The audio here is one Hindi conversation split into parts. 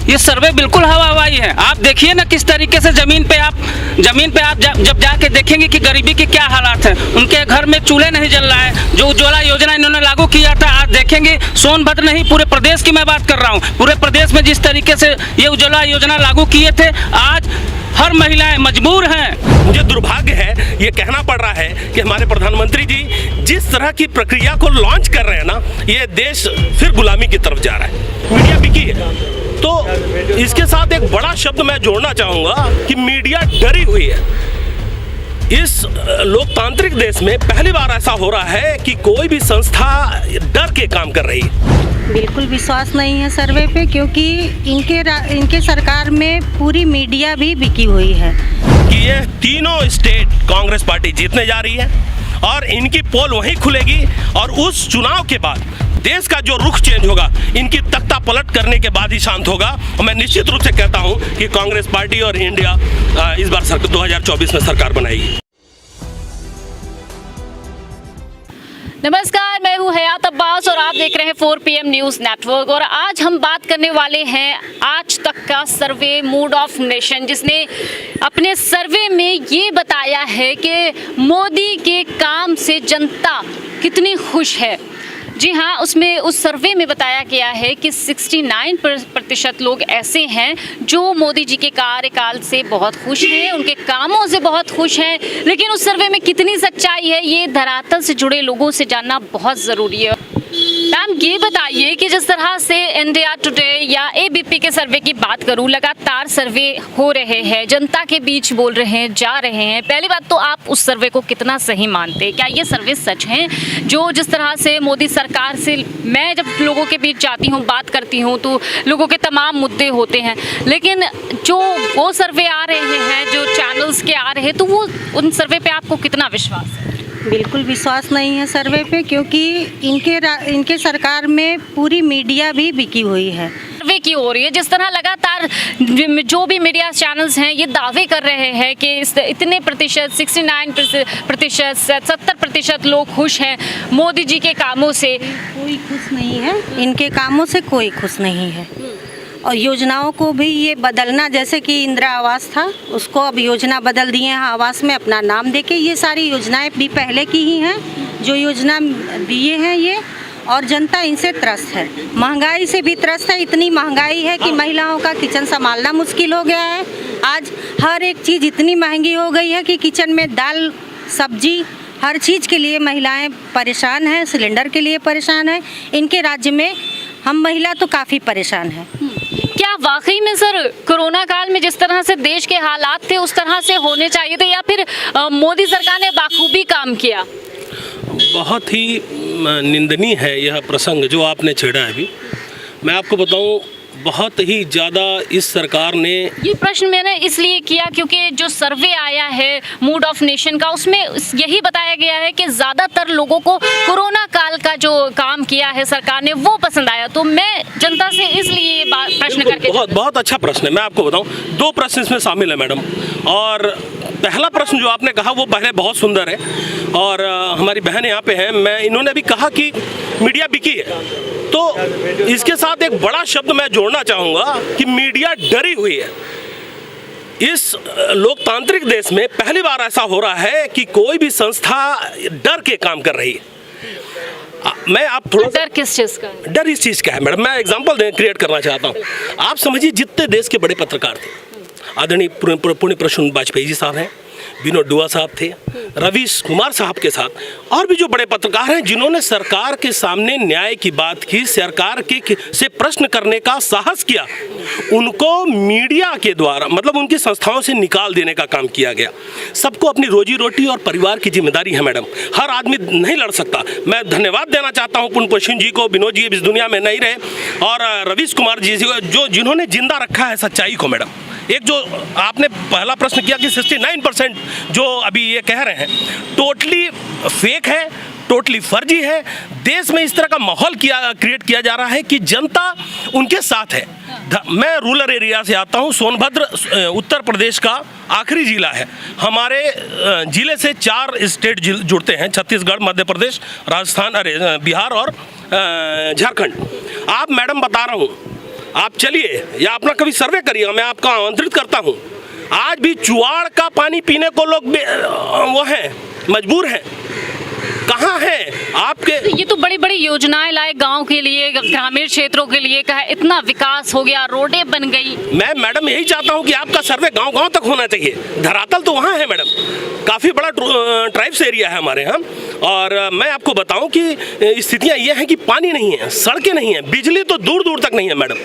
ये सर्वे बिल्कुल हवा हवाई है। आप देखिए ना किस तरीके से जमीन पे आप जब जाके देखेंगे कि गरीबी के क्या हालात हैं। उनके घर में चूल्हे नहीं जल रहा है। जो उज्ज्वला योजना इन्होंने लागू किया था, आज देखेंगे सोनभद्र नहीं पूरे प्रदेश की मैं बात कर रहा हूँ, पूरे प्रदेश में जिस तरीके से ये उज्ज्वला योजना लागू किए थे, आज हर महिलाएं मजबूर हैं। मुझे दुर्भाग्य है ये कहना पड़ रहा है कि हमारे प्रधानमंत्री जी जिस तरह की प्रक्रिया को लॉन्च कर रहे हैं ना, ये देश फिर गुलामी की तरफ जा रहा है। मीडिया बिकी है। तो इसके साथ एक बड़ा शब्द मैं जोड़ना चाहूंगा कि मीडिया डरी हुई है। इस लोकतांत्रिक देश में पहली बार ऐसा हो रहा है कि कोई भी संस्था डर के काम कर रही है। बिल्कुल विश्वास नहीं है सर्वे पे, क्योंकि इनके सरकार में पूरी मीडिया भी बिकी हुई है कि ये तीनों स्टेट कांग्रेस पार्टी जीतने जा रही है और इनकी पोल वहीं खुलेगी और उस चुनाव के बाद देश का जो रुख चेंज होगा, इनकी तख्ता पलट करने के बाद ही शांत होगा। और मैं निश्चित रूप से कहता हूं कि कांग्रेस पार्टी और इंडिया इस बार 2024 में सरकार बनाएगी। नमस्कार, मैं हूं हयात अब्बास और आप देख रहे हैं 4 PM न्यूज़ नेटवर्क। और आज हम बात करने वाले हैं आज तक का सर्वे मूड ऑफ नेशन, जिसने अपने सर्वे में ये बताया है कि मोदी के काम से जनता कितनी खुश है। जी हाँ, उसमें उस सर्वे में बताया गया है कि 69% लोग ऐसे हैं जो मोदी जी के कार्यकाल से बहुत खुश हैं, उनके कामों से बहुत खुश हैं। लेकिन उस सर्वे में कितनी सच्चाई है, ये धरातल से जुड़े लोगों से जानना बहुत ज़रूरी है। मैम, ये बताइए कि जिस तरह से इंडिया टुडे या ABP के सर्वे की बात करूं, लगातार सर्वे हो रहे हैं, जनता के बीच बोल रहे हैं, जा रहे हैं। पहली बात तो आप उस सर्वे को कितना सही मानते हैं? क्या ये सर्वे सच हैं? जो जिस तरह से मोदी सरकार से मैं जब लोगों के बीच जाती हूँ, बात करती हूँ, तो लोगों के तमाम मुद्दे होते हैं, लेकिन जो वो सर्वे आ रहे हैं, जो चैनल्स के आ रहे हैं, तो वो उन सर्वे पे आपको कितना विश्वास है? बिल्कुल विश्वास नहीं है सर्वे पे, क्योंकि इनके सरकार में पूरी मीडिया भी बिकी हुई है। सर्वे की हो रही है, जिस तरह लगातार जो भी मीडिया चैनल्स हैं ये दावे कर रहे हैं कि इतने प्रतिशत 69%, 70% लोग खुश हैं मोदी जी के कामों से। कोई खुश नहीं है, इनके कामों से कोई खुश नहीं है। और योजनाओं को भी ये बदलना, जैसे कि इंदिरा आवास था, उसको अब योजना बदल दिए हैं आवास में अपना नाम देके। ये सारी योजनाएं भी पहले की ही हैं जो योजना दिए हैं ये, और जनता इनसे त्रस्त है। महंगाई से भी त्रस्त है। इतनी महंगाई है कि महिलाओं का किचन संभालना मुश्किल हो गया है। आज हर एक चीज़ इतनी महंगी हो गई है कि किचन में दाल, सब्जी, हर चीज़ के लिए महिलाएं परेशान हैं, सिलेंडर के लिए परेशान हैं। इनके राज्य में हम महिला तो काफ़ी परेशान हैं। क्या वाकई में सर कोरोना काल में जिस तरह से देश के हालात थे उस तरह से होने चाहिए थे, या फिर मोदी सरकार ने बाखूबी काम किया? बहुत ही निंदनीय है यह प्रसंग जो आपने छेड़ा है। अभी मैं आपको बताऊं, बहुत ही ज़्यादा इस सरकार ने, ये प्रश्न मैंने इसलिए किया क्योंकि जो सर्वे आया है मूड ऑफ नेशन का, उसमें यही बताया गया है कि ज़्यादातर लोगों को कोरोना काल का जो काम किया है सरकार ने वो पसंद आया। तो मैं जनता से इसलिए ये प्रश्न करके, बहुत अच्छा प्रश्न है। मैं आपको बताऊं, 2 प्रश्न इसमें शामिल है मैडम। और पहला प्रश्न जो आपने कहा वो पहले बहुत सुंदर है, और हमारी बहन यहाँ पे हैं, इन्होंने भी कहा कि मीडिया बिकी है। तो इसके साथ एक बड़ा शब्द मैं जोड़ना चाहूँगा कि मीडिया डरी हुई है। इस लोकतांत्रिक देश में पहली बार ऐसा हो रहा है कि कोई भी संस्था डर के काम कर रही है। मैं आप थोड़ा डर किस चीज़ का? डर इस चीज़ का है मैडम, मैं एग्जांपल क्रिएट करना चाहता हूँ। आप समझिए, जितने देश के बड़े पत्रकार थे, आदरणीय पुण्य प्रसून वाजपेयी जी साहब हैं, विनोद दुआ साहब थे, रवीश कुमार साहब के साथ और भी जो बड़े पत्रकार हैं जिन्होंने सरकार के सामने न्याय की बात की, सरकार के से प्रश्न करने का साहस किया, उनको मीडिया के द्वारा, मतलब उनकी संस्थाओं से निकाल देने का काम किया गया। सबको अपनी रोजी रोटी और परिवार की जिम्मेदारी है मैडम, हर आदमी नहीं लड़ सकता। मैं धन्यवाद देना चाहता हूँ पुण्य प्रसून जी को, विनोद जी इस दुनिया में नहीं रहे, और रवीश कुमार जी जो जिन्होंने जिंदा रखा है सच्चाई को मैडम। एक जो आपने पहला प्रश्न किया कि 69% जो अभी ये कह रहे हैं टोटली फेक है, टोटली फर्जी है। देश में इस तरह का माहौल क्रिएट किया जा रहा है कि जनता उनके साथ है। मैं रूरल एरिया से आता हूँ, सोनभद्र उत्तर प्रदेश का आखिरी जिला है। हमारे जिले से 4 स्टेट जुड़ते हैं, छत्तीसगढ़, मध्य प्रदेश, राजस्थान, बिहार और झारखंड। आप मैडम बता रहा हूँ आप चलिए या अपना कभी सर्वे करिएगा, मैं आपको आमंत्रित करता हूँ। आज भी चुआड़ का पानी पीने को लोग वो हैं, मजबूर हैं। कहाँ है आपके? ये तो बड़ी बड़ी योजनाएं लाए गांव के लिए, ग्रामीण क्षेत्रों के लिए, कहा इतना विकास हो गया, रोडें बन गई। मैं मैडम यही चाहता हूँ कि आपका सर्वे गांव-गांव तक होना चाहिए। धरातल तो वहाँ है मैडम, काफ़ी बड़ा ट्राइब्स एरिया है हमारे यहाँ। और मैं आपको बताऊँ कि स्थितियाँ ये हैं कि पानी नहीं है, सड़कें नहीं हैं, बिजली तो दूर दूर तक नहीं है मैडम।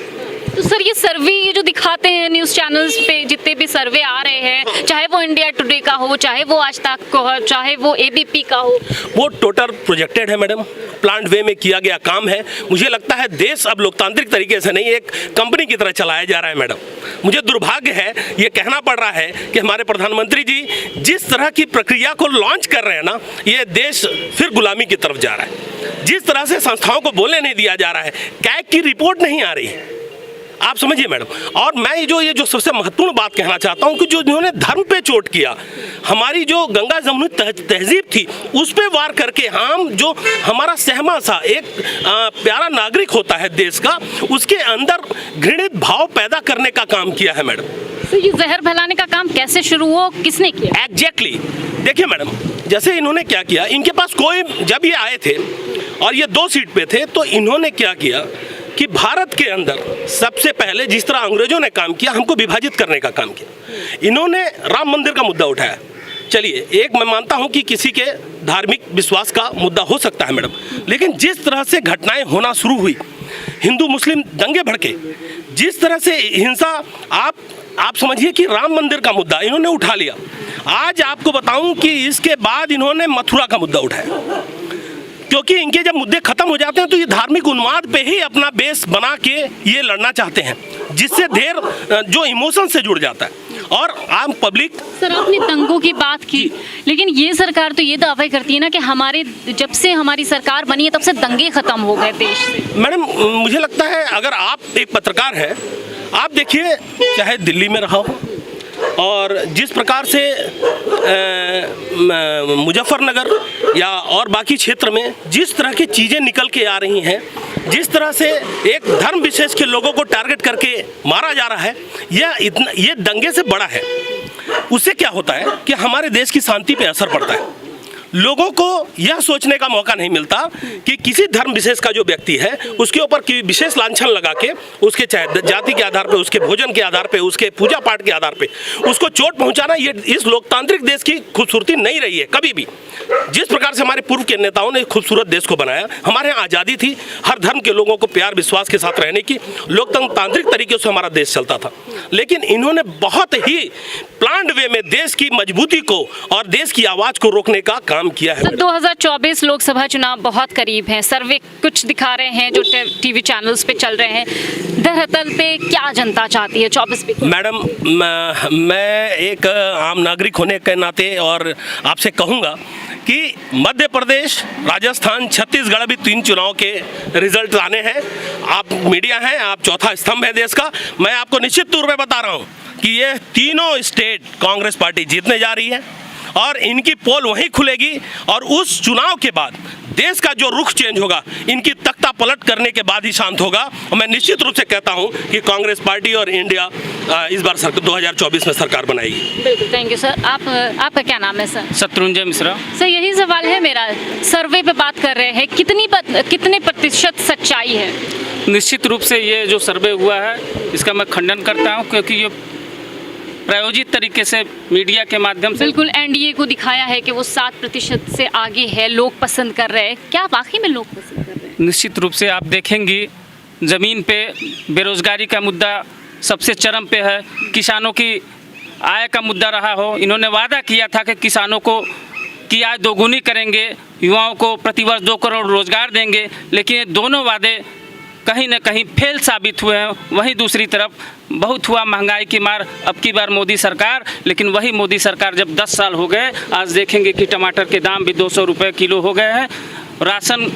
तो सर ये सर्वे ये जो दिखाते हैं न्यूज़ चैनल्स पे, जितने भी सर्वे आ रहे हैं, चाहे वो इंडिया टुडे का हो, चाहे वो आज तक का हो, चाहे वो एबीपी का हो, वो टोटल प्रोजेक्टेड है मैडम, प्लान्ड वे में किया गया काम है। मुझे लगता है देश अब लोकतांत्रिक तरीके से नहीं, एक कंपनी की तरह चलाया जा रहा है मैडम। मुझे दुर्भाग्य है ये कहना पड़ रहा है कि हमारे प्रधानमंत्री जी जिस तरह की प्रक्रिया को लॉन्च कर रहे हैं ना, ये देश फिर गुलामी की तरफ जा रहा है। जिस तरह से संस्थाओं को बोलने नहीं दिया जा रहा है, कैग की रिपोर्ट नहीं आ रही है, आप समझिए मैडम। और मैं ये जो सबसे महत्वपूर्ण बात कहना चाहता हूं कि जो इन्होंने धर्म पे चोट किया, हमारी जो गंगा जमुनी तहजीब थी उस पे वार करके हम जो हमारा सहमा सा एक प्यारा नागरिक होता है देश का, उसके अंदर घृणित भाव पैदा करने का काम किया है मैडम। तो ये जहर फैलाने का काम कैसे शुरू हो, किसने किया? एग्जैक्टली देखिए मैडम, जैसे इन्होंने क्या किया, इनके पास कोई, जब ये आए थे और ये 2 सीट पे थे, तो इन्होंने क्या किया कि भारत के अंदर सबसे पहले जिस तरह अंग्रेजों ने काम किया, हमको विभाजित करने का काम किया। इन्होंने राम मंदिर का मुद्दा उठाया। चलिए, एक मैं मानता हूं कि किसी के धार्मिक विश्वास का मुद्दा हो सकता है मैडम, लेकिन जिस तरह से घटनाएं होना शुरू हुई, हिंदू मुस्लिम दंगे भड़के, जिस तरह से हिंसा, आप समझिए कि राम मंदिर का मुद्दा इन्होंने उठा लिया। आज आपको बताऊं कि इसके बाद इन्होंने मथुरा का मुद्दा उठाया, क्योंकि इनके जब मुद्दे खत्म हो जाते हैं तो ये धार्मिक उन्माद पे ही अपना बेस बना के ये लड़ना चाहते हैं, जिससे ढेर जो इमोशन से जुड़ जाता है और आम पब्लिक। सर आपने दंगों की बात की, लेकिन ये सरकार तो ये दावा करती है ना कि हमारे जब से हमारी सरकार बनी है तब से दंगे खत्म हो गए देश से। मैडम मुझे लगता है अगर आप एक पत्रकार हैं, आप देखिए चाहे दिल्ली में रहा हो और जिस प्रकार से मुजफ्फरनगर या और बाकी क्षेत्र में जिस तरह की चीज़ें निकल के आ रही हैं, जिस तरह से एक धर्म विशेष के लोगों को टारगेट करके मारा जा रहा है, ये दंगे से बड़ा है। उससे क्या होता है कि हमारे देश की शांति पे असर पड़ता है। लोगों को यह सोचने का मौका नहीं मिलता कि किसी धर्म विशेष का जो व्यक्ति है उसके ऊपर की विशेष लांछन लगा के, उसके चाहे जाति के आधार पे, उसके भोजन के आधार पे, उसके पूजा पाठ के आधार पे उसको चोट पहुंचाना, ये इस लोकतांत्रिक देश की खूबसूरती नहीं रही है कभी भी। जिस प्रकार से हमारे पूर्व के नेताओं ने खूबसूरत देश को बनाया, हमारे यहाँ आज़ादी थी, हर धर्म के लोगों को प्यार विश्वास के साथ रहने की, लोकतांत्रिक तरीके से हमारा देश चलता था। लेकिन इन्होंने बहुत ही प्लान्ड वे में देश की मजबूती को और देश की आवाज को रोकने का काम किया है। 2024 लोकसभा चुनाव बहुत करीब हैं, सर्वे कुछ दिखा रहे हैं जो टीवी चैनल्स पे चल रहे हैं, दरअसल पे क्या जनता चाहती है 24 पे? मैडम मैं एक आम नागरिक होने के नाते और आपसे कहूँगा कि मध्य प्रदेश, राजस्थान, छत्तीसगढ़ भी 3 चुनाव के रिजल्ट आने हैं। आप मीडिया हैं, आप चौथा स्तंभ है देश का। मैं आपको निश्चित तौर पे बता रहा हूँ कि ये तीनों स्टेट कांग्रेस पार्टी जीतने जा रही है और इनकी पोल वहीं खुलेगी और उस चुनाव के बाद देश का जो रुख चेंज होगा, इनकी तख्ता पलट करने के बाद ही शांत होगा। और मैं निश्चित रूप से कहता हूं कि कांग्रेस पार्टी और इंडिया इस बार 2024 में सरकार बनाएगी। बिल्कुल, थैंक यू सर। आपका क्या नाम है सर? शत्रुंजय मिश्रा। सर यही सवाल है मेरा, सर्वे पे बात कर रहे हैं, कितने प्रतिशत सच्चाई है? निश्चित रूप से ये जो सर्वे हुआ है इसका मैं खंडन करता हूँ, क्योंकि ये प्रायोजित तरीके से मीडिया के माध्यम से बिल्कुल एनडीए को दिखाया है कि वो 7% से आगे है, लोग पसंद कर रहे हैं। क्या वाकई में लोग पसंद कर रहे हैं? निश्चित रूप से आप देखेंगी ज़मीन पे बेरोजगारी का मुद्दा सबसे चरम पे है, किसानों की आय का मुद्दा रहा हो। इन्होंने वादा किया था कि किसानों को की आय दोगुनी करेंगे, युवाओं को प्रतिवर्ष 2 करोड़ रोजगार देंगे, लेकिन ये दोनों वादे कहीं न कहीं फेल साबित हुए हैं। वहीं दूसरी तरफ बहुत हुआ महंगाई की मार अब की बार मोदी सरकार, लेकिन वही मोदी सरकार जब 10 साल हो गए, आज देखेंगे कि टमाटर के दाम भी 200 रुपये किलो हो गए हैं, राशन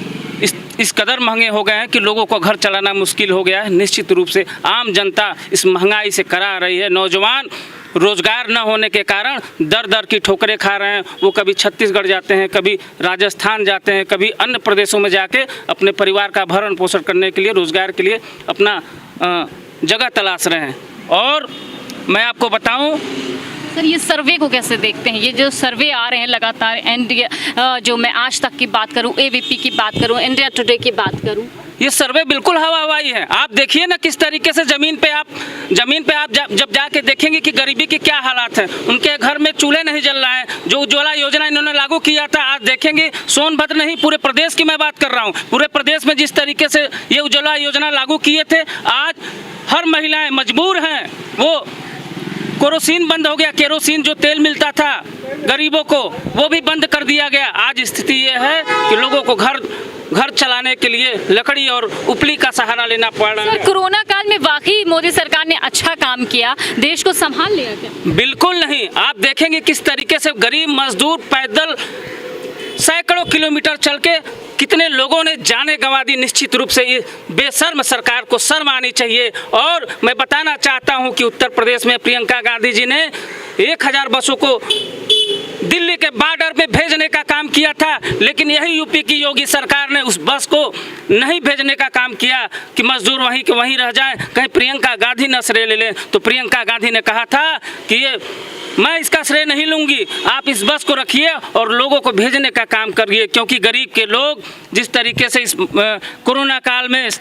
इस कदर महंगे हो गए हैं कि लोगों को घर चलाना मुश्किल हो गया है। निश्चित रूप से आम जनता इस महंगाई से करा रही है। नौजवान रोजगार न होने के कारण दर दर की ठोकरें खा रहे हैं। वो कभी छत्तीसगढ़ जाते हैं, कभी राजस्थान जाते हैं, कभी अन्य प्रदेशों में जाके अपने परिवार का भरण पोषण करने के लिए, रोजगार के लिए अपना जगह तलाश रहे हैं। और मैं आपको बताऊं, सर ये सर्वे को कैसे देखते हैं? ये जो सर्वे आ रहे हैं लगातार, इंडिया जो मैं आज तक की बात करूं, एबीपी की बात करूं, इंडिया टुडे की बात करूं, ये सर्वे बिल्कुल हवा हवाई है। आप देखिए ना किस तरीके से जमीन पे आप जब जाके देखेंगे कि गरीबी के क्या हालात हैं। उनके घर में चूल्हे नहीं जल रहा है। जो उज्ज्वला योजना इन्होंने लागू किया था, आज देखेंगे सोनभद्र नहीं पूरे प्रदेश की मैं बात कर रहा हूँ, पूरे प्रदेश में जिस तरीके से ये उज्ज्वला योजना लागू किए थे, आज हर महिलाएं मजबूर हैं। वो केरोसिन बंद हो गया, केरोसिन जो तेल मिलता था गरीबों को वो भी बंद कर दिया गया। आज स्थिति ये है कि लोगों को घर चलाने के लिए लकड़ी और उपली का सहारा लेना पड़ रहा है। सर कोरोना काल में वाकई मोदी सरकार ने अच्छा काम किया, देश को संभाल लिया क्या? बिल्कुल नहीं। आप देखेंगे किस तरीके से गरीब मजदूर पैदल सैकड़ों किलोमीटर चल के कितने लोगों ने जाने गंवा दी। निश्चित रूप से ये बेशर्म सरकार को शर्म आनी चाहिए। और मैं बताना चाहता हूं कि उत्तर प्रदेश में प्रियंका गांधी जी ने 1000 बसों को दिल्ली के बॉर्डर में भेजने का काम किया था, लेकिन यही यूपी की योगी सरकार ने उस बस को नहीं भेजने का काम किया कि मजदूर वहीं के वहीं रह जाएं, कहीं प्रियंका गांधी न श्रेय ले लें। तो प्रियंका गांधी ने कहा था कि ये मैं इसका श्रेय नहीं लूंगी, आप इस बस को रखिए और लोगों को भेजने का काम करिए, क्योंकि गरीब के लोग जिस तरीके से इस कोरोना काल में इस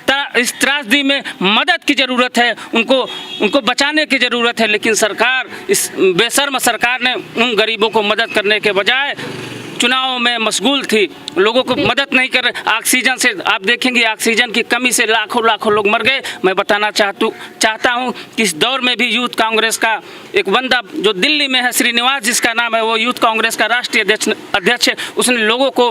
त्रासदी में मदद की ज़रूरत है, उनको बचाने की ज़रूरत है। लेकिन सरकार, इस बेशर्म सरकार ने उन गरीबों को मदद करने के बजाय चुनाव में मशगूल थी, लोगों को मदद नहीं कर रहे। ऑक्सीजन से आप देखेंगे, ऑक्सीजन की कमी से लाखों लोग मर गए। मैं बताना चाहता हूँ कि इस दौर में भी यूथ कांग्रेस का एक बंदा जो दिल्ली में है, श्रीनिवास जिसका नाम है, वो यूथ कांग्रेस का राष्ट्रीय अध्यक्ष है। उसने लोगों को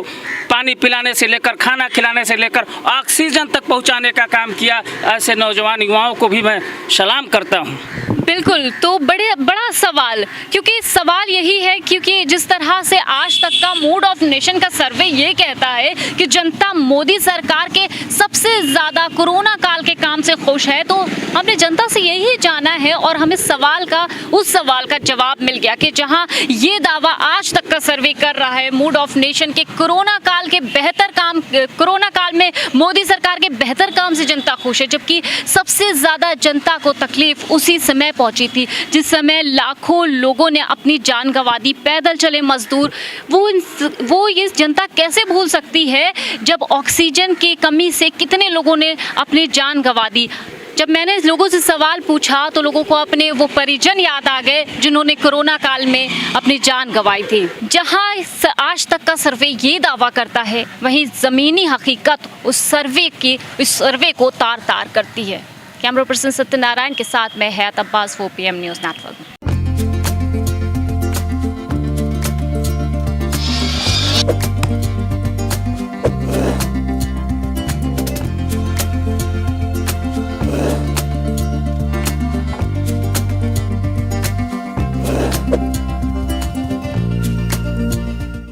पानी पिलाने से लेकर खाना खिलाने से लेकर ऑक्सीजन तक पहुँचाने का काम किया। ऐसे नौजवान युवाओं को भी मैं सलाम करता हूँ। बिल्कुल, तो बड़ा सवाल, क्योंकि सवाल यही है, क्योंकि जिस तरह से आज तक का मूड ऑफ नेशन का सर्वे ये कहता है कि जनता मोदी सरकार के सबसे ज़्यादा कोरोना काल के काम से खुश है, तो हमने जनता से यही जाना है और हमें उस सवाल का जवाब मिल गया कि जहां ये दावा आज तक का सर्वे कर रहा है मूड ऑफ नेशन के कोरोना काल में मोदी सरकार के बेहतर काम से जनता खुश है, जबकि सबसे ज़्यादा जनता को तकलीफ उसी समय पहुंची थी जिस समय लाखों लोगों ने अपनी जान गंवा दी, पैदल चले मजदूर। वो ये जनता कैसे भूल सकती है जब ऑक्सीजन की कमी से कितने लोगों ने अपनी जान गंवा दी। जब मैंने लोगों से सवाल पूछा तो लोगों को अपने वो परिजन याद आ गए जिन्होंने कोरोना काल में अपनी जान गंवाई थी। जहां आज तक का सर्वे ये दावा करता है, वहीं ज़मीनी हकीकत उस सर्वे को तार तार करती है। कैमरा पर्सन सत्यनारायण के साथ मैं हयात अब्बास, 4PM न्यूज़ नेटवर्क।